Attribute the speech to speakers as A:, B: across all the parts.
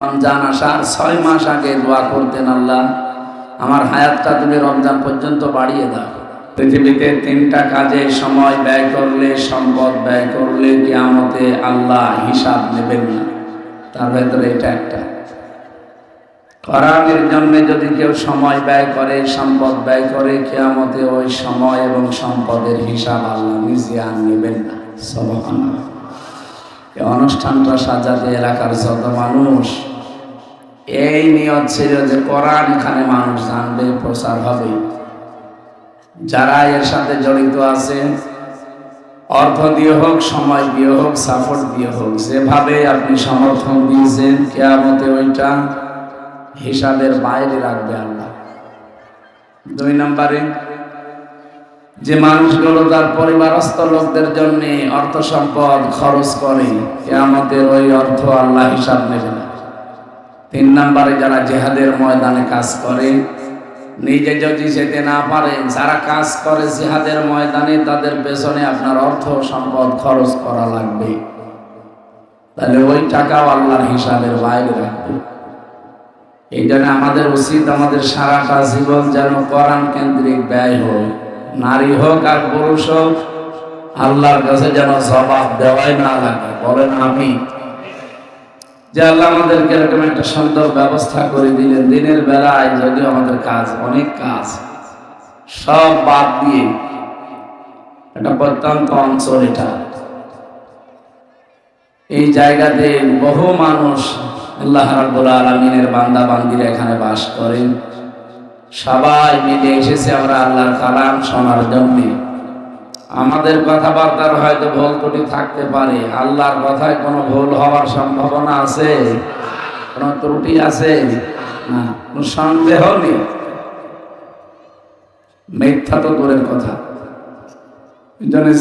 A: রমজান আসার 6 মাস আগে দোয়া করতেন, আল্লাহ আমার হায়াতটা তুমি রমজান পর্যন্ত বাড়িয়ে দাও। পৃথিবীতে 3টা কাজে সময় ব্যয় করলে, সম্পদ ব্যয় করলে কিয়ামতে আল্লাহ হিসাব নেবেন না। তার ভেতরে এটা একটা। কোরআনের জন্য যদি কেউ সময় ব্যয় করে, সম্পদ ব্যয় করে, কিয়ামতে ওই সময় এবং সম্পদের হিসাব আল্লাহ নিজে আর নেবেন না। সুবহানাল্লাহ। এই অনুষ্ঠানটা সাজাতে এলাকার যত মানুষ এই নিয়ত ছিল যে কোরআন এখানে মানুষ জানবে, প্রচার হবে। যারা এর সাথে জড়িত আছে, অর্থ দিয়ে হোক, সময় দিয়ে হোক, সাপোর্ট দিয়ে হোক, যেভাবে আপনি সমর্থন দিয়েছেন, কিয়ামতে ওইটা হিসাবের বাইরে রাখবে আল্লাহ। 2 নম্বরে, যে মানুষগুলো তার পরিবারস্থ লোকদের জন্য অর্থ সম্পদ খরচ করে, কিয়ামতের ওই অর্থ আল্লাহ হিসাব নেবে না। 3 নম্বরে, যারা জিহাদের ময়দানে কাজ করে, নিজে যদি যেতে না পারেন, যারা কাজ করে জিহাদের ময়দানে, তাদের পেছনে আপনার অর্থ সম্পদ খরচ করা লাগবে। তাহলে ওই টাকাও আল্লাহর হিসাবের বাইরে রাখবে। এই জন্য আমাদের উচিত, আমাদের সারাটা জীবন যেন কোরআন কেন্দ্রিক ব্যয় হয়। নারী হোক আর পুরুষ হোক, আল্লাহর কাছে যেন জবাব দেওয়াই না লাগে। বলেন আমি যে আল্লাহ আমাদেরকে এরকম একটা সুন্দর ব্যবস্থা করে দিলেন। দিনের বেলায় যদিও আমাদের কাজ, অনেক কাজ, সব বাদ দিয়ে একটা প্রত্যন্ত অঞ্চল, এটা এই জায়গাতে বহু মানুষ আল্লাহ রাব্বুল আলামিনের বান্দা বান্দিরা এখানে বাস করেন। সবাই মিলে এসেছে আমরা আল্লাহর কালাম শোনার জন্য। আমাদের কথাবার্তার হয়তো ভুল ত্রুটি থাকতে পারে, আল্লাহর কথায় কোনো ভুল হওয়ার সম্ভাবনা আছে? কোনো ত্রুটি আছে? না, কোনো সন্দেহ নেই। মিথ্যা তো দূরের কথা।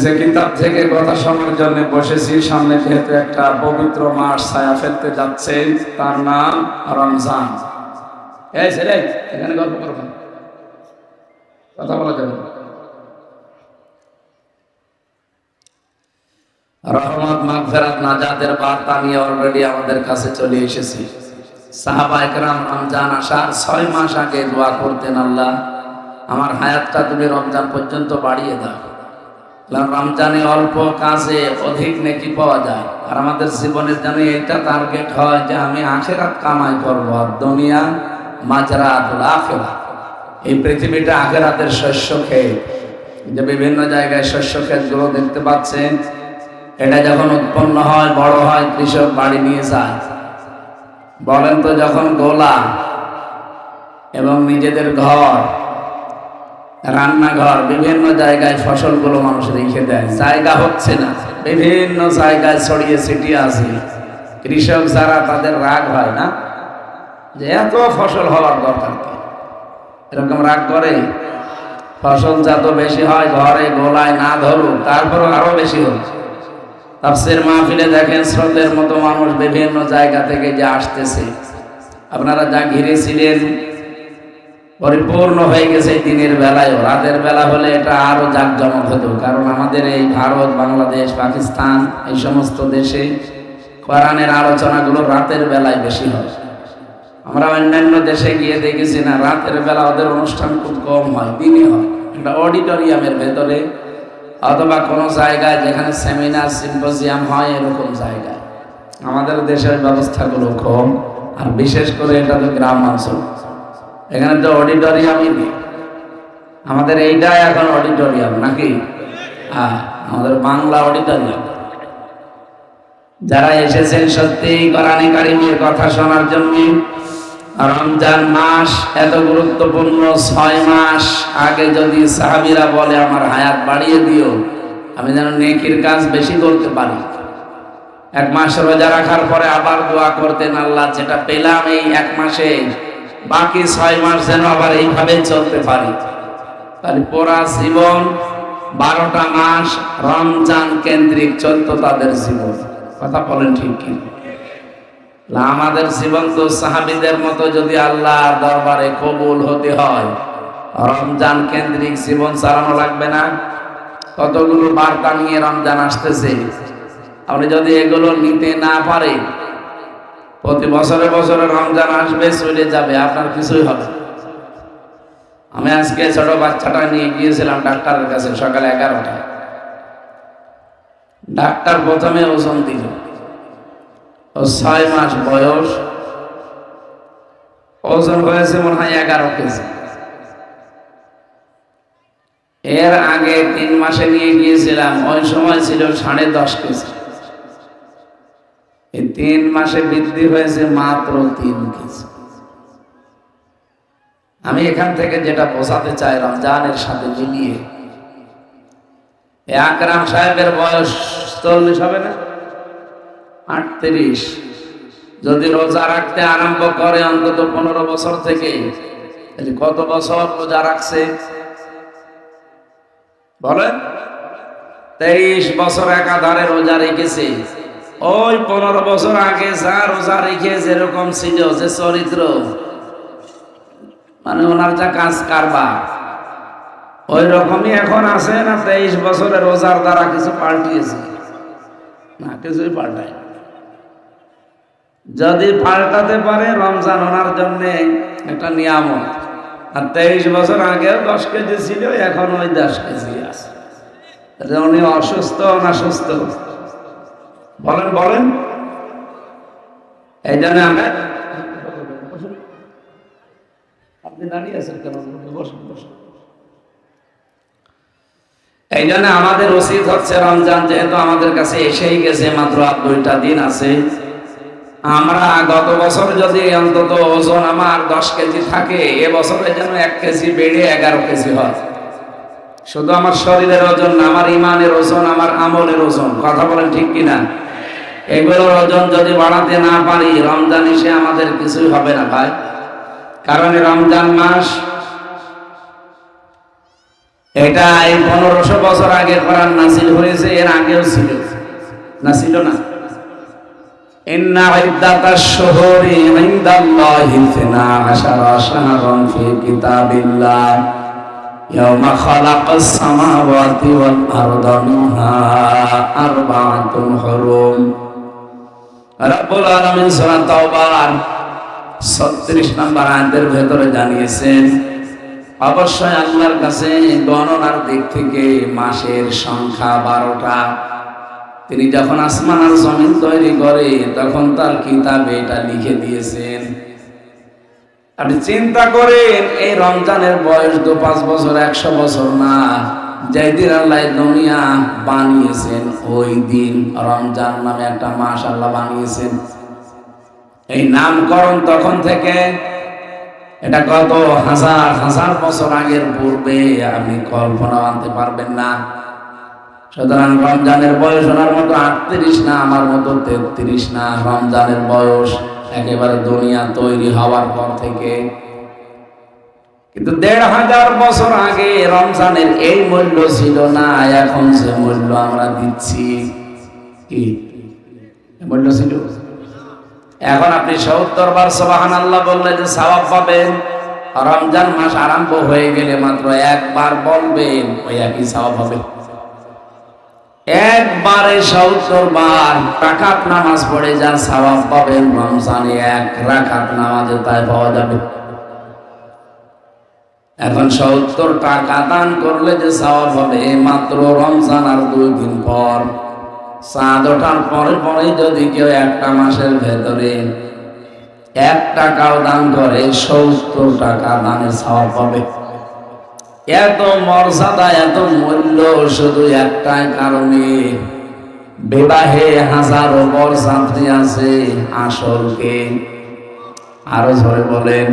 A: যে কিতাব থেকে কথা শোনার জন্য বসেছি, সামনে যেহেতু একটা পবিত্র মাস ছায়া ফেলতে যাচ্ছে, তার নাম রমজান। এই ছেলে, এখানে গল্প করবেন, কথা বলা যাবে না। রহমত, মাগফিরাত, নাজাতের বার্তা নিয়ে অলরেডি আমাদের কাছে চলে এসেছি। সাহাবা একরাম রমজান আসার 6 মাস আগে দোয়া করতেন, আল্লাহ আমার হায়াতটা তুমি রমজান পর্যন্ত বাড়িয়ে দাও। রমজানে অল্প কাজে অধিক নেকি পাওয়া যায়। আর আমাদের জীবনের যেন এটা টার্গেট হয় যে আমি আখিরাত কামাই করবো, আর দুনিয়া মাজরাতুল আখিরাহ। এই পৃথিবীটা আখিরাতের শস্য ক্ষেত। যে বিভিন্ন জায়গায় শস্য ক্ষেতগুলো দেখতে পাচ্ছেন, এটা যখন উৎপন্ন হয়, বড় হয়, কৃষক বাড়ি নিয়ে যায়। বলেন তো, যখন গোলা এবং নিজেদের ঘর, রান্নাঘর, বিভিন্ন জায়গায় ফসলগুলো মানুষ রেখে দেয়, জায়গা হচ্ছে না, বিভিন্ন জায়গায় ছড়িয়ে ছিটিয়ে আছে। কৃষক যারা, তাদের রাগ হয় না যে এত ফসল হওয়ার দরকার কি? এরকম রাগ করে? ফসল যত বেশি হয়, ঘরে গোলায় না ধরুক, তারপরও আরো বেশি হোক। তাফসীর মাহফিলে দেখেন স্রোতের মতো মানুষ বিভিন্ন জায়গা থেকে যে আসতেছে। আপনারা যা ঘিরেছিলেন পরিপূর্ণ হয়ে গেছে দিনের বেলায়। রাতের বেলা হলে এটা আরো জাঁকজমক হতো, কারণ আমাদের এই ভারত, বাংলাদেশ, পাকিস্তান, এই সমস্ত দেশে কোরআনের আলোচনাগুলো রাতের বেলায় বেশি হয়। আমরা অন্যান্য দেশে গিয়ে দেখেছি না, রাতের বেলা ওদের অনুষ্ঠান খুব কম হয়, দিনে হয়। একটা অডিটোরিয়ামের ভেতরে অথবা কোনো জায়গায় যেখানে সেমিনার, সিম্পোজিয়াম হয়, এরকম জায়গায়। আমাদের দেশের ব্যবস্থাগুলো কম, আর বিশেষ করে এটা তো গ্রাম অঞ্চল, এখানে তো অডিটোরিয়ামই নেই। আমাদের এইটাই এখন অডিটোরিয়াম নাকি? আমাদের বাংলা অডিটোরিয়াম। যারা এসেছেন সত্যি কোরআন কারীমের কথা শোনার জন্য, রমজান মাস এত গুরুত্বপূর্ণ। 6 মাস আগে যদি সাহাবীরা বলে আমার হায়াত বাড়িয়ে দিও, আমি যেন নেকির কাজ বেশি করতে পারি। 1 মাস রোজা রাখার পরে আবার দোয়া করতেন, আল্লাহ যেটা পেলাম এই 1 মাসে, বাকি 6 মাস যেন আবার এইভাবে চলতে পারি। তাহলে পুরা জীবন 12টা মাস রমজান কেন্দ্রিক চলতো তাদের জীবন। কথা বলেন ঠিক কি? আমাদের জীবন তো সাহাবীদের মতো যদি আল্লাহর দরবারে কবুল হতে হয়, রমজান কেন্দ্রিক জীবন চালানো লাগবে না? কতগুলো বার্তা নিয়ে রমজান আসতেছে, আপনি যদি এগুলো নিতে না পারেন, প্রতি বছরে বছরে রমজান আসবে, চলে যাবে, আপনার কিছুই হবে না। আমি আজকে ছোট বাচ্চাটা নিয়ে গিয়েছিলাম ডাক্তারের কাছে সকাল 11টায়। ডাক্তার প্রথমে ওজন দিল, ও 6 মাস বয়স, ওজন হয়েছে মনে হয় 11 কেজি। এর আগে 3 মাসে নিয়ে গিয়েছিলাম, ওই সময় ছিল 10.5 কেজি। এই 3 মাসে বৃদ্ধি হয়েছে মাত্র 3 কেজি। আমি এখান থেকে যেটা বোঝাতে চাই, রমজানের সাথে মিলিয়ে, আকরাম সাহেবের বয়স 40 হবে না, 38। যদি রোজা রাখতে আরম্ভ করে অন্তত 15 বছর থেকে, কত বছর রোজা রাখছে বলেন? 23 বছর একাধারে রোজা রেখেছে। ওই 15 বছর আগে যা রোজা রেখে যেরকম ছিল, যে চরিত্র, মানে ওনার যা কাজ কারবার, ওই রকমই এখন আছে না? 23 বছরে রোজার দ্বারা কিছু পাল্টিয়েছে না? কিছুই পাল্টায়। যদি পাল্টাতে পারে, রমজান ওনার জন্য একটা নিয়ামত। আর 23 বছর আগেও 10 কেজি ছিল, এখন ওই 10 কেজি আছে। উনি অসুস্থ না সুস্থ বলেন বলেন? এই জন্য আমরা, আপনি দাঁড়িয়ে আছেন কেন? বসুন বসুন। এই জন্য আমাদের উচিত হচ্ছে, রমজান যেহেতু আমাদের কাছে এসেই গেছে, মাত্র 2টা দিন আছে, আমরা গত বছর যদি অন্তত ওজন আমার 10 কেজি থাকে, এবছরে যেন 1 কেজি বেড়ে 11 কেজি হয়। শুধু আমার শরীরের ওজন না, আমার ইমানের ওজন, আমার আমলের ওজন। কথা বলেন ঠিক কিনা? এগুলোর ওজন যদি বাড়াতে না পারি, রমজান এসে আমাদের কিছুই হবে না ভাই। কারণ রমজান মাস এটা এই 1500 বছর আগে কোরআন নাযিল হয়েছে, এর আগেও ছিল না? ছিল না? ইন্না ইদ্দাতাশ শুহুরি ইনদাল্লাহি 12 শাহরান ফি কিতাবিল্লাহ ইয়াওমা খালাকাস সামাওয়াতি ওয়াল আরদা মিনহা আরবাআতুন হুরুম। রব্বুল আলামিন সূরা তাওবার 36 নম্বর আয়াতের ভেতরে জানিয়েছেন, অবশ্যই আল্লাহর কাছে গণনার দিক থেকে মাসের সংখ্যা 12টা। তিনি যখন আসমান আর জমিন তৈরি করে, তখন তার কিতাবে এটা লিখে দিয়েছেন। আপনি চিন্তা করেন, এই রমজানের বয়স তো 5 বছর 100 বছর না। যেই দিন আল্লাহ দুনিয়া বানিয়েছেন, ওই দিন রমজান নামে একটা মাস আল্লাহ বানিয়েছেন। এই নামকরণ তখন থেকে, এটা কত হাজার হাজার বছর আগের পূর্বে, আপনি কল্পনা আনতে পারবেন না। সুতরাং রমজানের বয়স ওনার মতো 38 না, আমার মতো 33 না। রমজানের বয়স একেবারে দুনিয়া তৈরি হওয়ার পর থেকে। কিন্তু 1500 বছর আগে রমজানের এই মূল্য ছিল না, এখন যে মূল্য আমরা দিচ্ছি, কি মূল্য ছিল? এখন আপনি 70 বার সুবহানাল্লাহ বললে যে সওয়াব পাবেন। রমজান মাস আরম্ভ হয়ে গেলে মাত্র একবার বলবেন, ওই একই সওয়াব হবে। একবারে 70 বার রাকাত নামাজ পড়ে যা সওয়াব পাবেন, রমজানে 1 রাকাত নামাজে তাই পাওয়া যাবে। এখন 70 টাকা দান করলে যে সওয়াব হবে, মাত্র রমজান আর 2 দিন পর, চাঁদ ওঠার পরে পরে যদি কেউ একটা মাসের ভেতরে 1 টাকাও দান করে, 70 টাকা দানের সওয়াব পাবে। এত মর্যাদা, এত মূল্য শুধু একটাই কারণে, বিবাহে হাজারো বরযাত্রী আছে, আসলকে আরো জোরে বলেন।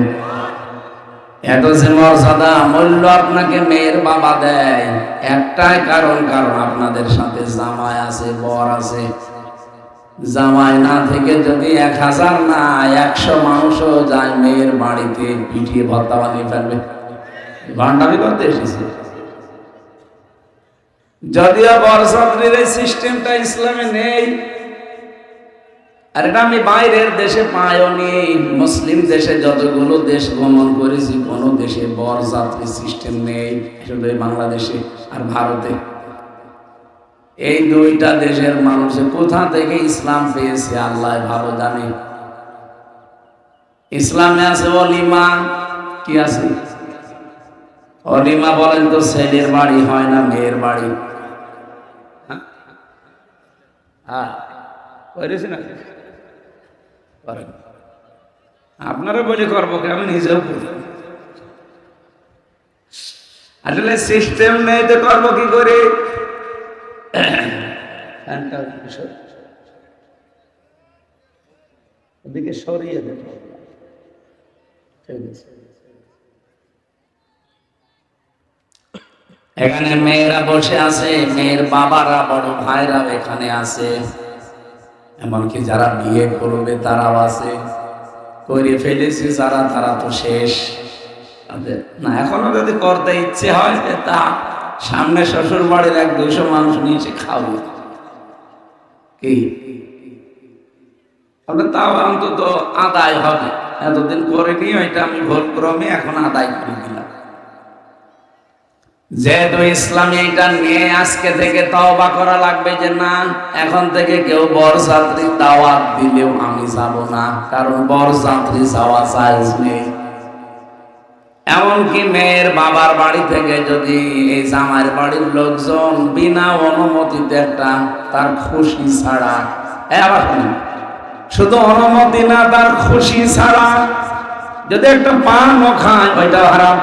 A: এত যে মর্যাদা, মূল্য আপনাকে মেয়ের বাবা দেয়, একটাই কারণ, কারণ আপনাদের সাথে জামাই আছে, বর আছে। জামাই না থেকে যদি 1000 না 100 মানুষও যায় মেয়ের বাড়িতে, পিটিয়ে ভর্তা বানিয়ে ফেলবে। ভান্ডামি করতে এসেছে। যদিও বরযাত্রীর এই সিস্টেমটা ইসলামে নেই, আর এটা আমি বাইরের দেশে পাইনি। মুসলিম দেশে যতগুলো দেশ ভ্রমণ করেছি, কোনো দেশে বরযাত্রী সিস্টেম নেই, শুধু বাংলাদেশে আর ভারতে। এই 2টা দেশের মানুষে কোথা থেকে ইসলাম পেয়েছে আল্লাহ ভালো জানে। ইসলামে আছে অলিমা। কি আছে? অলিমা বলেন তো ছেলের বাড়ি হয় না মেয়ের বাড়ি? হ্যাঁ, করেছি না? করেন। আপনারা বলে করবো, আমি নিজেও করি। আসলে সিস্টেম নেই তো করবো কি করে? ওদিকে সরিয়ে দেব। এখানে মেয়েরা বসে আছে, মেয়ের বাবারা বড় ভাইরাও এখানে আছে, এমনকি যারা বিয়ে করবে তারাও আছে। করে ফেলেছি যারা, তারা তো শেষ। না, এখনো যদি করতে ইচ্ছে হয় তা সামনে শ্বশুর বাড়ির 100-200 মানুষ নিচে খাবে কি, তাও অন্তত আদায় হবে। এতদিন করিনি, ওইটা আমি ভুল ক্রমে এখন আদায় করে দিলাম। যেহেতু ইসলামী এটা নিয়ে আজকে থেকে তওবা করা লাগবে যে না, এখন থেকে কেউ বরযাত্রী দাওয়াত দিলেও আমি যাব না, কারণ বরযাত্রী যাওয়া জায়েজ নেই। এমনকি মেয়ের বাবার বাড়ি থেকে যদি এই জামাইয়ের বাড়ির লোকজন বিনা অনুমতিতে একটা, তার খুশি ছাড়া, আবার শুনুন, শুধু অনুমতি না, তার খুশি ছাড়া যদি একটা পানও খায়, ওইটা হারাম।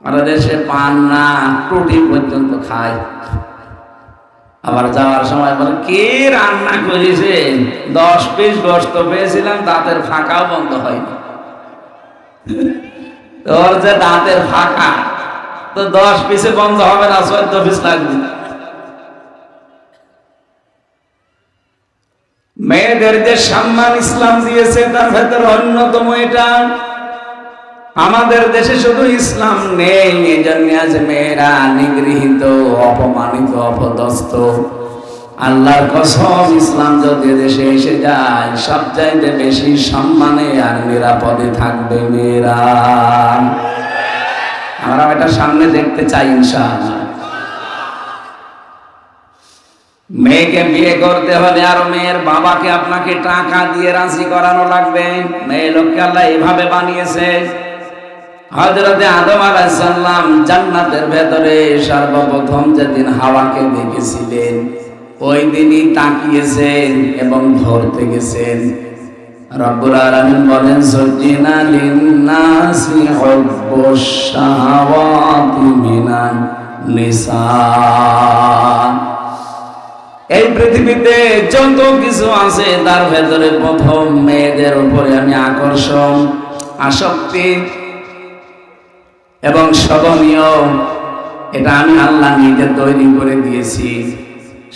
A: আমাদের দেশে পান না, টুটি পর্যন্ত খায়। আবার যাওয়ার সময় বলে কে রান্না করেছে, 10 পিস গোশত পেয়েছিলাম, দাঁতের ফাঁকাও বন্ধ হয়নি। তোর যে দাঁতের ফাঁকা, তো 10 পিসে বন্ধ হবে না, 14 পিস লাগবে। মেয়েদের যে সম্মান ইসলাম দিয়েছে তার ভেতর অন্যতম এটা। আমাদের দেশে শুধু ইসলাম নেই, এই জন্য আজ মেয়েরা নিগৃহীত, অপমানিত, অপদস্থ। আল্লাহর কসম, ইসলাম যদি দেশে এসে যায়, সবচাইতে বেশি সম্মানে আর নিরাপদে থাকবে মেয়েরা। আমরা এটা সামনে দেখতে চাই ইনশাআল্লাহ। মেয়েকে বিয়ে করতে হলে আর মেয়ের বাবাকে আপনাকে টাকা দিয়ে রাজি করানো লাগবে। মেয়ে লোককে আল্লাহ এভাবে বানিয়েছে। হযরতে আদম আলাইহিস সালাম জান্নাতের ভেতরে সর্বপ্রথম যেদিন হাওয়াকে দেখেছিলেন, ওই দিনই তাকিয়েছেন এবং ধরতে গেছেন। রব্বুল আলামিন বলেন, যুজ্জিনা লিন-নাসি হুব্বুশ শাহাওয়াতি মিনান নিসা। এই পৃথিবীতে যত কিছু আছে তার ভেতরে প্রথম মেয়েদের উপরে আমি আকর্ষণ, আসক্তি এবং সহনীয়, এটা আমি আল্লাহ নিজে তৈরি করে দিয়েছি।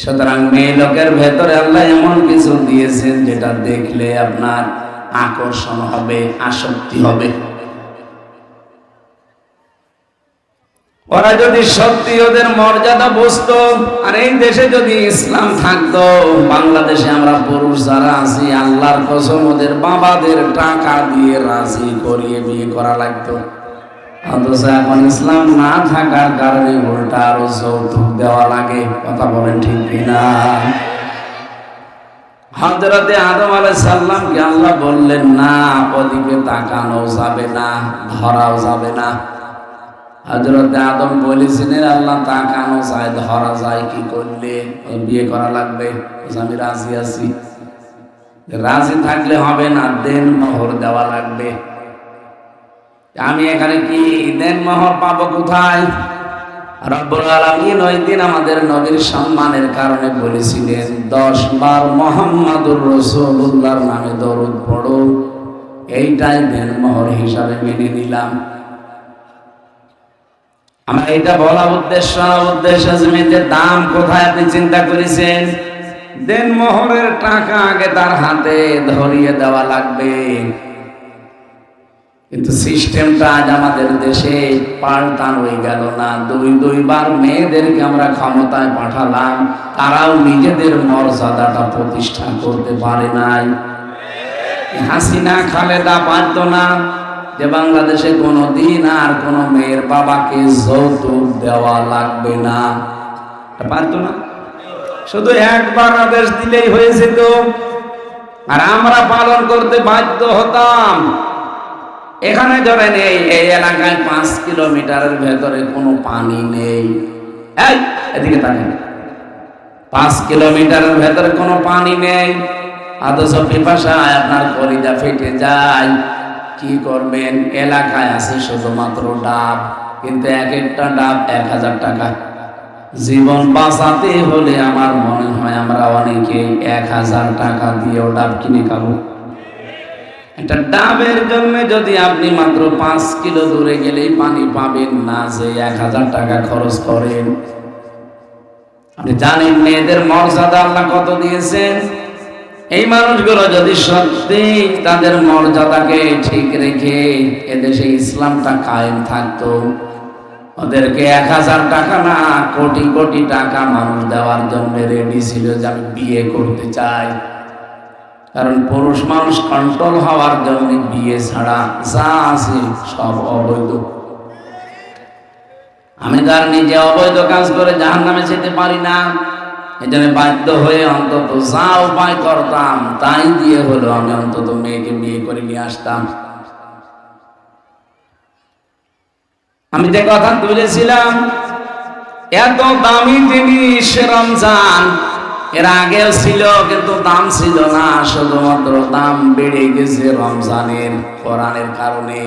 A: সুতরাং মেয়ে লোকের ভেতরে আল্লাহ এমন কিছু দিয়েছেন যেটা দেখলে আপনার আকর্ষণ হবে, আসক্তি হবে। ওরা যদি সত্যি ওদের মর্যাদা বুঝতো, আর এই দেশে যদি ইসলাম থাকতো, বাংলাদেশে আমরা পুরুষ যারা আছি, আল্লাহর কসম ওদের বাবাদের টাকা দিয়ে রাজি করিয়ে বিয়ে করা লাগতো। অথচ এখন ইসলাম না থাকার কারণে উল্টা আরো যৌতুক দেওয়া লাগে। কথা বলেন ঠিক কিনা? হযরতে আদম আলাইহিস সালামকে আল্লাহ বললেন, না, ওদিকে তাকানো যাবে না, ধরাও যাবে না। হযরতে আদম বলেছিলেন, আল্লাহ তাকানো যায়, ধরা যায় কি করলে? বিয়ে করা লাগবে। আমি রাজি আছি। রাজি থাকলে হবে না, দেন মোহর দেওয়া লাগবে। আমি এখানে কি দেন মোহর পাবো কোথায়? রব্বুল আলামিন ওই দিন আমাদের নবীর সম্মানের কারণে বলেছিলেন, 10 বার মুহাম্মাদুর রাসূলুল্লাহর নামে দরুদ পড়ো, এইটাই দেন মোহর হিসাবে মেনে নিলাম। আমার এটা বলা উদ্দেশ্য জমিনের দাম কোথায় আপনি চিন্তা করেছেন? দেন মোহরের টাকা আগে তার হাতে ধরিয়ে দেওয়া লাগবে। কিন্তু সিস্টেমটা আজ আমাদের দেশে পাল্টানো হয়ে গেল না। দুইবার মেয়েদেরকে আমরা ক্ষমতায় পাঠালাম, তারাও নিজেদের মর্যাদাটা প্রতিষ্ঠা করতে পারে নাই। হাসিনা খালেদা পারত না যে বাংলাদেশে কোনোদিন আর কোনো মেয়ের বাবাকে যৌতুক দেওয়া লাগবে না, পারত না। শুধু একবার আদেশ দিলেই হয়েছে। তো আর আমরা পালন করতে বাধ্য হতাম। এখানে ধরেন এই এলাকায় 5 কিলোমিটারের ভেতরে কোনো পানি নেই। এই এদিকে তাকান, 5 কিলোমিটারের ভেতরে কোনো পানি নেই, অথচ পিপাসায় আপনার কলিজা ফেটে যায়। কি করবেন? এলাকায় আছে শুধুমাত্র ডাব, কিন্তু এক একটা ডাব 1000 টাকা। জীবন বাঁচাতে হলে আমার মনে হয় আমরা অনেকে 1000 টাকা দিয়েও ডাব কিনে খাবো। একটা ডাবের জন্য যদি আপনি মাত্র 5 কিলো দূরে গেলেই পানি পাবেন না, যে 1000 টাকা খরচ করেন। আপনি জানেন মেয়েদের মর্যাদা আল্লাহ কত দিয়েছেন? এই মানুষগুলো যদি সত্যি তাদের মর্যাদাকে ঠিক রেখে এদেশে ইসলামটা কায়েম থাকতো, ওদেরকে 1000 টাকা না, কোটি কোটি টাকা মানুষ দেওয়ার জন্য রেডি ছিল যে আমি বিয়ে করতে চাই। কারণ পুরুষ মানুষ কন্ট্রোল হওয়ার জন্য বিয়ে ছাড়া যা আছে সব অবৈধ। আমি তার নিজে অবৈধ কাজ করে জাহান্নামে যেতে পারি না, এজন্য বাধ্য হয়ে অন্তত যা উপায় করতাম তাই দিয়ে হলো আমি অন্তত মেয়েকে বিয়ে করে নিয়ে আসতাম। আমি যে কথা তুলেছিলাম, এত দামি জিনিস রমজান এর আগেও ছিল, কিন্তু দাম ছিল না, শুধুমাত্র দাম বেড়ে গেছে রমজানের কোরআনের কারণে।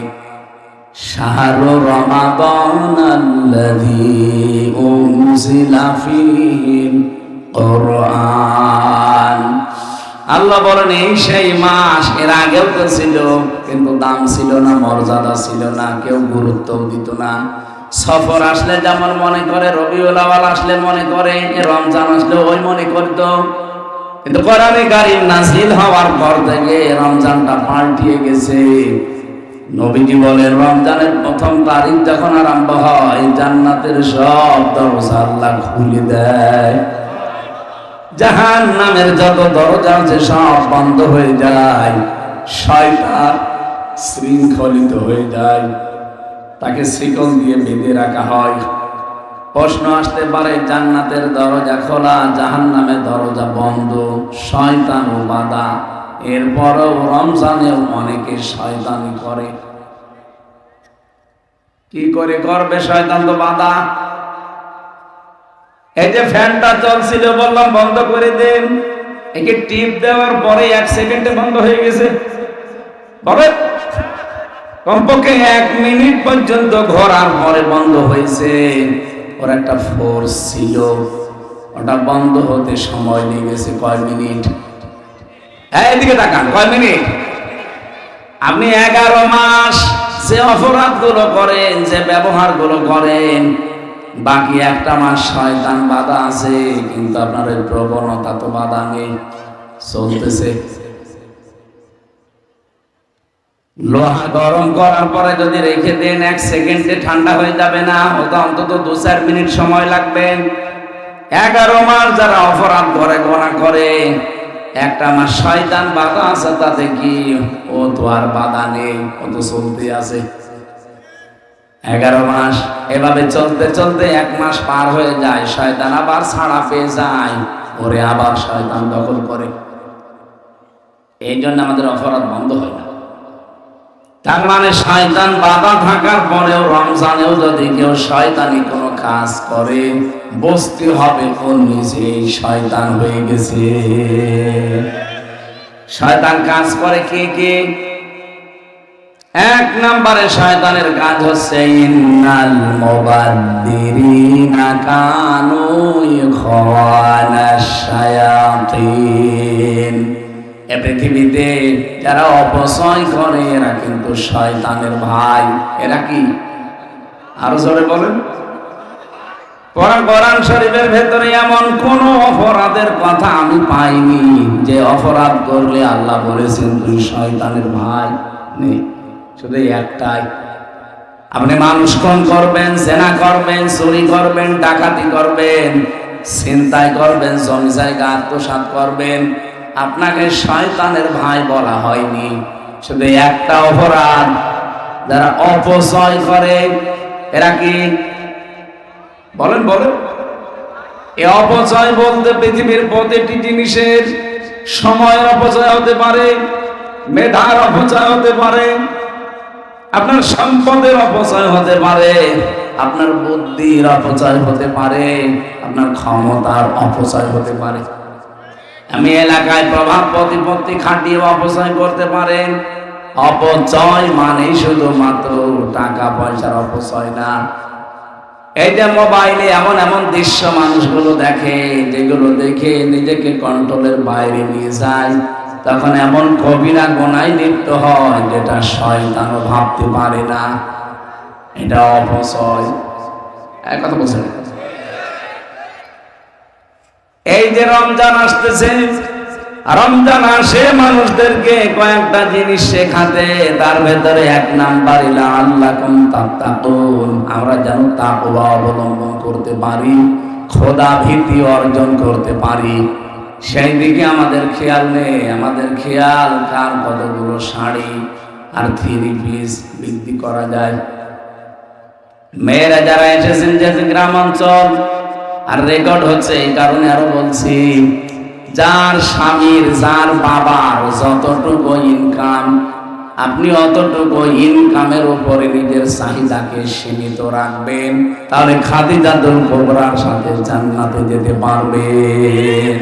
A: শাহরু রমাদানাল্লাযী উনজিলা ফীহিল কোরআন। আল্লাহ বলেন এই সেই মাস, এর আগেও তো ছিল, কিন্তু দাম ছিল না, মর্যাদা ছিল না, কেউ গুরুত্ব দিত না। সফর আসলে যেমন মনে করে, রবিউল আউয়াল আসলে মনে করে, রমজান আসলে ওই মনে করত। কিন্তু কোরআনে কারীম নাযিল হওয়ার পর থেকে রমজানটা পাল্টিয়ে গেছে। নবীজি বলেন রমজানের প্রথম তারিখ যখন আরম্ভ হয়, জান্নাতের সব দরজা আল্লাহ খুলে দেয়, জাহান্নামের যত দরজা আছে সব বন্ধ হয়ে যায়, শয়তান শৃঙ্খলিত হয়ে যায়, তাকে শিকল দিয়ে বেঁধে রাখা হয়। প্রশ্ন আসতে পারে, জান্নাতের দরজা খোলা, জাহান্নামের দরজা বন্ধ, শয়তানও বাধা, এরপরও রমজানেও অনেকে শয়তানি করে। কি করে করবে? শয়তান তো বাধা। এই যে ফ্যানটা চলছিল, বললাম বন্ধ করে দেন, একে টিপ দেওয়ার পরে 1 সেকেন্ডে বন্ধ হয়ে গেছে। বলে কমপক্ষে 1 মিনিট পর্যন্ত ঘোরার পরে বন্ধ হয়েছে। ওর একটা ফোর্স ছিল, ওটা বন্ধ হতে সময় লেগেছে কয় মিনিট? এইদিকে তাকান, কয় মিনিট? আপনি 11 মাস যে অপরাধগুলো করেন, যে ব্যবহারগুলো করেন, বাকি 1টা মাস শয়তান বাধা আছে, কিন্তু আপনার এই প্রবণতা তো বাধা নেই, চলতেছে। লোহা গরম করার পরে যদি রেখে দেন 1 সেকেন্ডে ঠান্ডা হয়ে যাবে না, ওটা অন্তত 2-4 মিনিট সময় লাগবে। 11 মাস যারা অপরাধ করে, গোনা করে, 1টা মাস শয়তান বাধা আছে, তাতে কি? ও তো আর বাধা নেই, ও তো চলতে আছে। 11 মাস এভাবে চলতে চলতে 1 মাস পার হয়ে যায়, শয়তান আবার ছাড়া পেয়ে যায়, ওরে আবার শয়তান দখল করে। এই জন্য আমাদের অপরাধ বন্ধ হয় না। তার মানে শয়তান বাধা থাকার পরেও রমজানেও যদি কেউ শয়তানি কোনো কাজ করে, বুঝতে হবে ও নিজেই শয়তান হয়ে গেছে। শয়তান কাজ করে কে কে? 1 নম্বরে শয়তানের কাজ হচ্ছে ইন্নাল মুবাদ্দিরিনা কানু ইখওয়ানাশ শায়াতিন। এ পৃথিবীতে যারা অপচয় করে এরা কিন্তু শয়তানের ভাই। এরা কি? আরো জোরে বলেন। কোরআন শরীফের ভেতরে এমন কোন অপরাধের কথা আমি পাইনি যে অপরাধ করলে আল্লাহ বলেছেন তুই শয়তানের ভাই। নেই, শুধু একটাই। আপনি মানুষ খুন করবেন, জেনা করবেন, চুরি করবেন, ডাকাতি করবেন, ছিনতাই করবেন, জমি জায়গা আত্মসাৎ করবেন, আপনাকে শয়তানের ভাই বলা হয়নি। শুধু একটা অপরাধ, যারা অপচয় করে এরা কি? বলেন বলেন। এই অপচয় বলতে পৃথিবীর প্রতিটি জিনিসের সময়ের অপচয় হতে পারে, মেধার অপচয় হতে পারে, আপনার সম্পদের অপচয় হতে পারে, আপনার বুদ্ধির অপচয় হতে পারে, আপনার ক্ষমতার অপচয় হতে পারে। আমি এলাকায় প্রভাব প্রতিপত্তি খাটিয়ে অপচয় করতে পারেন। অপচয় মানে শুধুমাত্র টাকা পয়সার অপচয় না। এই যে মোবাইলে এমন এমন দৃশ্য মানুষগুলো দেখে, যেগুলো দেখে নিজেকে কন্ট্রোলের বাইরে নিয়ে যায়, তখন এমন কবিরা গোনায় লিপ্ত হয় যেটা শয়তানও ভাবতে পারে না। এটা অপচয়। এক কথা বলছেন। এই যে রমজান আসতেছে, রমজান আসে মানুষদেরকে কয়েকটা জিনিস শেখাতে, তার ভেতরে এক নাম্বার লাআল্লাকুম তাত্তাকুন, আমরা যেন তাকওয়া অবলম্বন করতে পারি, খোদা ভীতি অর্জন করতে পারি, সেই দিকে আমাদের খেয়াল নেই। আমাদের খেয়াল কার কতগুলো শাড়ি আর 3 পিস বৃদ্ধি করা যায়। মেয়েরা যারা এসেছেন যে গ্রাম অঞ্চল, আর রেকর্ড হচ্ছে এই কারণে আরো বলছি, যার স্বামীর, যার বাবার যতটুকু ইনকাম, আপনি অতটুকু ইনকামের উপরে নিজের চাহিদাকে সীমিত রাখবেন, তাহলে খাদিজাতুল কুবরার সাথে জান্নাতে যেতে পারবেন।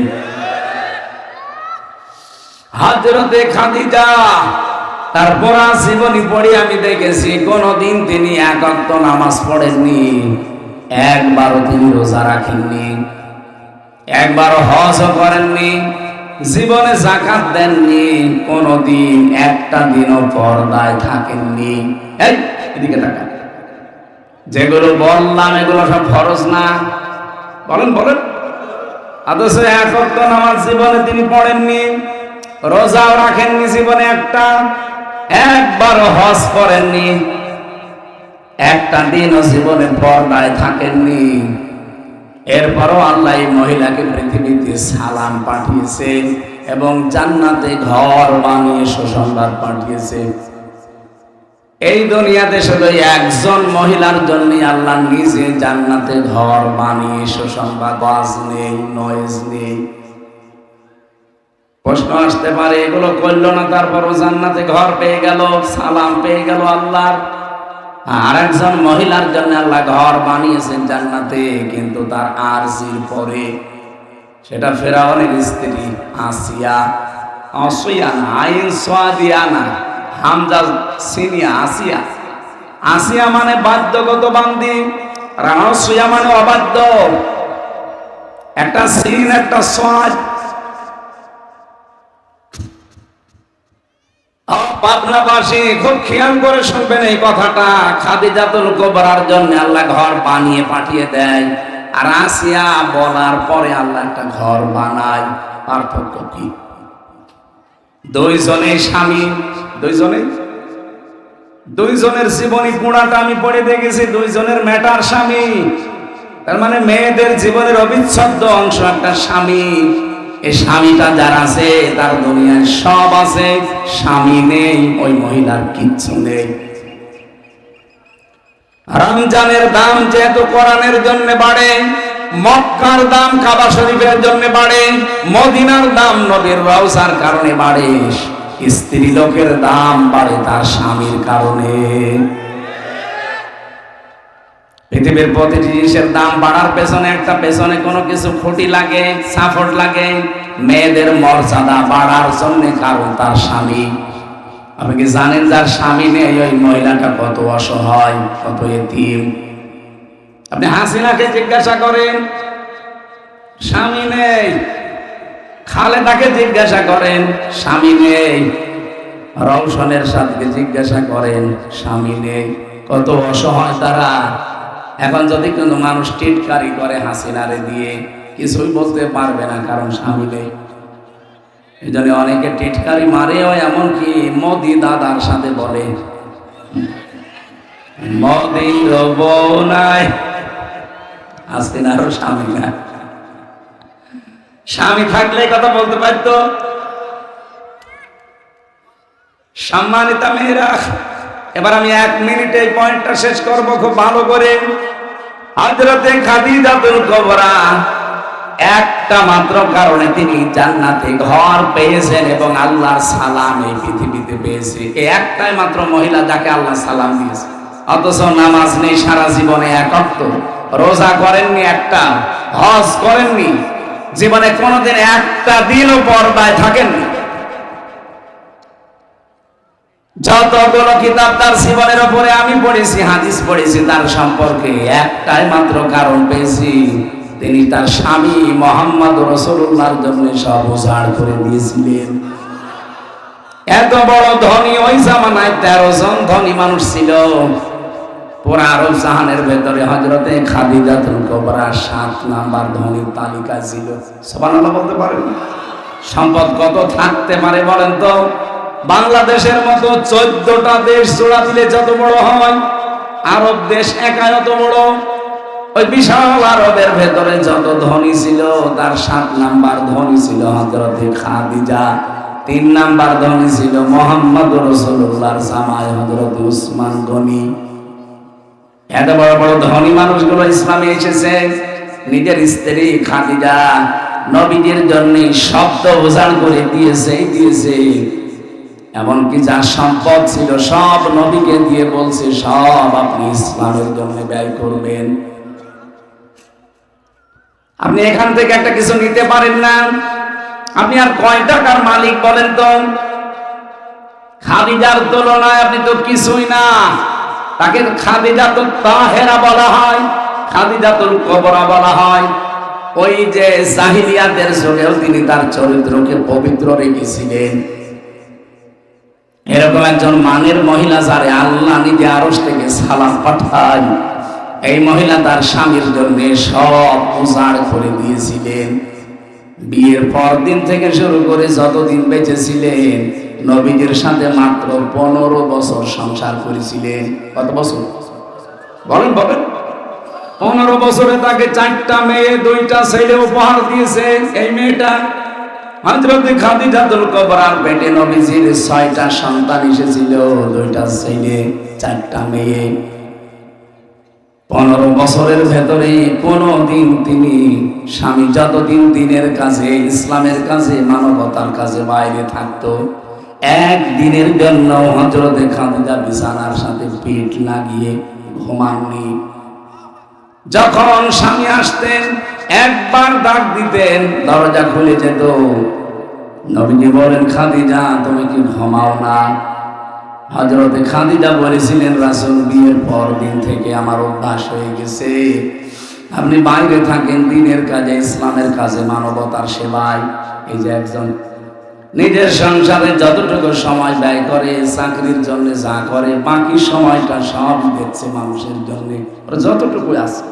A: হযরতে খাদিজা তার পুরা জীবনী পড়ে আমি দেখেছি কোনদিন তিনি এক ওয়াক্ত নামাজ পড়েননি, একবারও তিনি রোজা রাখেননি, একবারও হজও করেননি, জীবনে যাকাত দেননি, কোনদিন একটা দিনও পর্দায় থাকেননি। এই এদিকে তাকান, যেগুলো বললাম এগুলো সব ফরজ না? বলেন বলেন। অথচ এক ওয়াক্ত নামাজ জীবনে তিনি পড়েননি, রোজাও রাখেননি জীবনে একটা, একবারও হজ করেননি, একটা দিনও জীবনে পর্দায় থাকেননি। এরপরও আল্লাহ এই মহিলাকে পৃথিবীতে সালাম পাঠিয়েছে এবং জান্নাতে ঘর বানিয়ে সুসংবাদ পাঠিয়েছে। এই দুনিয়াতে শুধু একজন মহিলার জন্য আল্লাহ নিজে জান্নাতে ঘর বানিয়ে সুসংবাদ, বাজ নেই, নয়েজ নেই। প্রশ্ন আসতে পারে, এগুলো করলো না তারপরও জান্নাতে ঘর পেয়ে গেল, সালাম পেয়ে গেল আল্লাহর, আর একজন মহিলার জন্য আল্লাহ ঘর বানিয়েছেন জান্নাতে, কিন্তু তার আরজির পরে, সেটা ফেরাউনের স্ত্রী আসিয়া, আসিয়ানা, আইন সাদিয়ানা, হামজা সিনিয়া, আসিয়া। আসিয়া মানে বাধ্যগত বান্দি, আর আসিয়া মানে অবাধ্য। একটা সিন একটা সাদ। পাবনাবাসী খুব খেয়াল করে শুনবেন এই কথাটা। খাদিজাতুল কুবরার জন্য আল্লাহ ঘর বানিয়ে পাঠিয়ে দেয়, আর আসিয়া বলার পরে আল্লাহ একটা ঘর বানায়। পার্থক্য কি? দুইজনে স্বামী, দুইজনের জীবনী পুরাটা আমি পড়ে দেখেছি, দুইজনের মেটার স্বামী। তার মানে মেয়েদের জীবনের অবিচ্ছেদ্য অংশ একটা স্বামী। এই স্বামীটা যার আছে তার দুনিয়ায় সব আছে, স্বামী নেই, ওই মহিলার কিচ্ছু নেই। রমজানের দাম যেহেতু কোরআনের জন্য বাড়ে, মক্কার দাম কাবা শরীফের জন্য বাড়ে, মদিনার দাম নবীর রওজার কারণে বাড়ে, স্ত্রী লোকের দাম বাড়ে তার স্বামীর কারণে। পৃথিবীর প্রতিটি জিনিসের দাম বাড়ার পেছনে পেছনে কোনো কিছু খুঁটি লাগে, সাপোর্ট লাগে। মেয়েদের মর্যাদা বাড়ার জন্য কারণ তার স্বামী। আপনি কি জানেন যার স্বামী নেই ওই মহিলাটা কত অসহায়, কত এতিম? আপনি হাসিনাকে জিজ্ঞাসা করেন, স্বামী নেই। খালেদাকে জিজ্ঞাসা করেন, স্বামী নেই। রওশনের সাথে জিজ্ঞাসা করেন, স্বামী নেই। কত অসহায় তারা। এখন যদি কোনো মানুষ টিটকারি করে হাসিনারে দিয়ে, কিছুই বলতে পারবে না, কারণ স্বামী নেই। এই জন্য অনেকে টিটকারি মারেও, এমনকি মোদি দাদার সাথে বলে, মোদির বউ নাই, হাসিনারও স্বামী না। স্বামী থাকলে কথা বলতে পারতো। সম্মানিতা মেয়েরা, এবার আমি 1 মিনিটে এই পয়েন্টটা শেষ করব খুব ভালো করে। হযরতে খাদিজাতুল কুবরা একটা মাত্র কারণে তিনি জান্নাতে ঘর পেয়েছেন এবং আল্লাহর সালাম এই পৃথিবীতে পেয়েছে। এই একটাই মাত্র মহিলা যাকে আল্লাহ সালাম দিয়েছে। অথচ নামাজ নেই সারা জীবনে এক ওয়াক্ত, রোজা করেননি একটা, হজ করেননি, জীবনে কোনোদিন একটা দিনও পর্দায় থাকেননি। যতগুলো কিতাব তার জীবনের উপরে আমি পড়েছি, হাদিস পড়েছি, তার সম্পর্কে একটাই মাত্র কারণ পেয়েছি, তিনি তার স্বামী মুহাম্মদ রাসূলুল্লাহর জন্য সব উজাড় করে দিয়েছিলেন। এত বড় ধনী ওই জামানায় 13 জন ধনী মানুষ ছিল। পুরা আরব জাহানের ভেতরে হযরতে খাদিজাতুল কুবরা 7 নাম্বার ধনীর তালিকা ছিল। সুবহানাল্লাহ বলতে পারেন? সম্পদ কত থাকতে পারে বলেন তো? বাংলাদেশের মতো 14টা দেশ জোড়া দিলে যত বড় হয়, আরব দেশ একাই অত বড়। ওই বিশাল আরবের ভেতরে যত ধনী ছিল, তার 7 নাম্বার ধনী ছিল হযরতে খাদিজা, 3 নাম্বার ধনী ছিল মুহাম্মদ রাসূলুল্লাহর জামাই হযরতে উসমান গনি। এত বড় বড় ধনী মানুষগুলো ইসলামে এসেছে। নিজের স্ত্রী খাদিজা নবীদের জন্য শব্দ উজাড় করে দিয়েছে। এমনকি যার সম্পদ ছিল সব নবীকে দিয়ে বলছে, সব আপনি ইসলামের জন্য ব্যয় করবেন। আপনি এখান থেকে একটা কিছু নিতে পারেন না, আপনি আর কয় টাকার মালিক বলেন তো? খাদিজার তুলনায় আপনি তো কিছুই না। তাকে খাদিজাতুল তাহেরা বলা হয়, খাদিজাতুল কুবরা বলা হয়। ওই যে জাহিলিয়াতের যুগেও তিনি তার চরিত্রকে পবিত্র রেখেছিলেন। এরকম একজন মানের মহিলা যারে আল্লাহ নিজে আরশ থেকে সালাম পাঠায়, এই মহিলা তার স্বামীর জন্য সব উজাড় করে দিয়েছিলেন। বিয়ের পর দিন থেকে শুরু করে যতদিন বেঁচে ছিলেন, নবীদের সাথে মাত্র 15 বছর সংসার করেছিলেন। কত বছর বলেন? 15 বছরে তাকে 4টা মেয়ে 2টা ছেলে উপহার দিয়েছে। এই মেয়েটা হযরত খাদিজাতুল কুবরার পেটে নবীজির 6টা সন্তান এসেছিল, 2টা ছেলে 4টা মেয়ে। 15 বছরের ভেতরে কোনদিন তিনি স্বামী যতদিন দিনের কাজে, ইসলামের কাজে, মানবতার কাজে বাইরে থাকতো, একদিনের জন্য হযরত খাদিজা বিছানার সাথে পিঠ লাগিয়ে ঘুমাননি। যখন স্বামী আসতেন একবার ডাক দিতেন, দরজা খুলে যেত। নবীজি বলেন, খাদিজা তুমি কি ঘুমাও না? হযরতে খাদিজা বলেছিলেন, রাসূল বিয়ের পর দিন থেকে আমার অভ্যাস হয়ে গেছে, আপনি বাইরে থাকেন দিনের কাজে, ইসলামের কাজে, মানবতার সেবায়। এই যে একজন নিজের সংসারে যতটুকু সময় ব্যয় করে, চাকরির জন্য যা করে, বাকি সময়টা সব দেখছে মানুষের জন্য। যতটুকু আছে,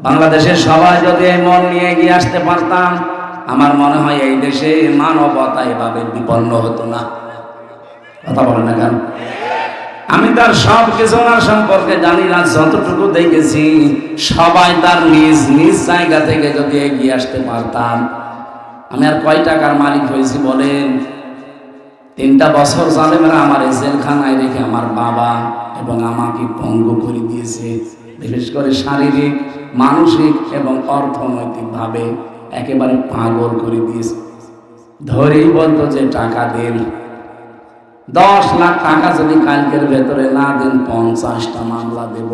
A: বাংলাদেশের সবাই যদি এই মন নিয়ে এগিয়ে আসতে পারতাম, আমার মনে হয় এই দেশে মানবতা এভাবে বিপন্ন হতো না। কথা বলেন না কেন? আমি তার সব কিছু ওনার সম্পর্কে জানি না, যতটুকু দেখেছি সবাই তার নিজ নিজ জায়গা থেকে যদি এগিয়ে আসতে পারতাম। আমি আর কয় টাকার মালিক হয়েছি বলেন? 3টা বছর জালেমেরা আমার জেলখানায় রেখে আমার বাবা এবং আমাকে পঙ্গু করে দিয়েছে। বিশেষ করে শারীরিক, মানসিক এবং অর্থনৈতিকভাবে একেবারে পাগল করে দিয়েছে। ধরেই বলতো যে টাকা দেন, 10 লাখ টাকা যদি কালকের ভেতরে না দেন 50টা মামলা দেব।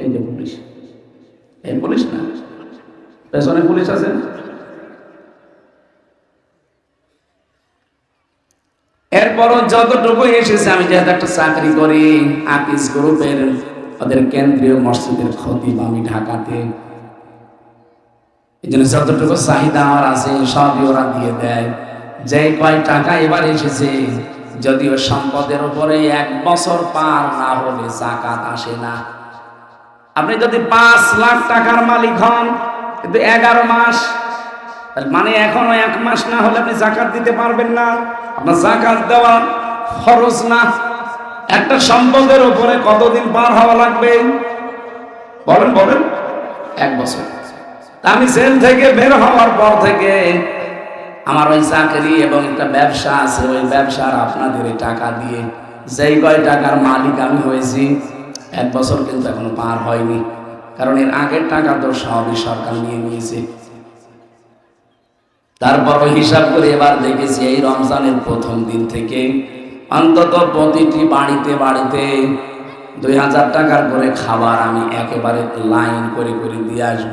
A: এই যে পুলিশ, এই পুলিশ না, পেছনে পুলিশ আছে। এরপরও যতটুকু এসেছে, আমি যেহেতু একটা চাকরি করি আকিস গ্রুপের, ওদের কেন্দ্রীয় মসজিদের খতিব আমি ঢাকাতে, এই জন্য যতটুকু চাহিদা আমার আছে সবই ওরা দিয়ে দেয়। যে কয় টাকা এবার এসেছে, যদিও সম্পদের উপরে 1 বছর পার না হলে যাকাত আসে না। আপনি যদি 5 লাখ টাকার মালিক হন, কিন্তু 11 মাস, মানে এখনো 1 মাস না হলে আপনি যাকাত দিতে পারবেন না। আপনার যাকাত দেওয়া ফরজ না। একটা সম্পদের উপরে কতদিন পার হওয়া লাগবে বলেন? 1 বছর। আমি জেল থেকে বের হওয়ার পর থেকে আমার ওই চাকরি এবং একটা ব্যবসা আছে, ওই ব্যবসার আপনাদের টাকা দিয়ে যেই কয় টাকার মালিক আমি হয়েছি, 1 বছর কিন্তু এখনো পার হয়নি। কারণ এর আগের টাকা তো সবই সরকার নিয়ে নিয়েছে। তারপরও হিসাব করে এবার দেখেছি এই রমজানের প্রথম দিন থেকে অন্তত প্রতিটি বাড়িতে বাড়িতে 2000 টাকার করে খাবার আমি একেবারে লাইন করে করে দিয়ে আসবো।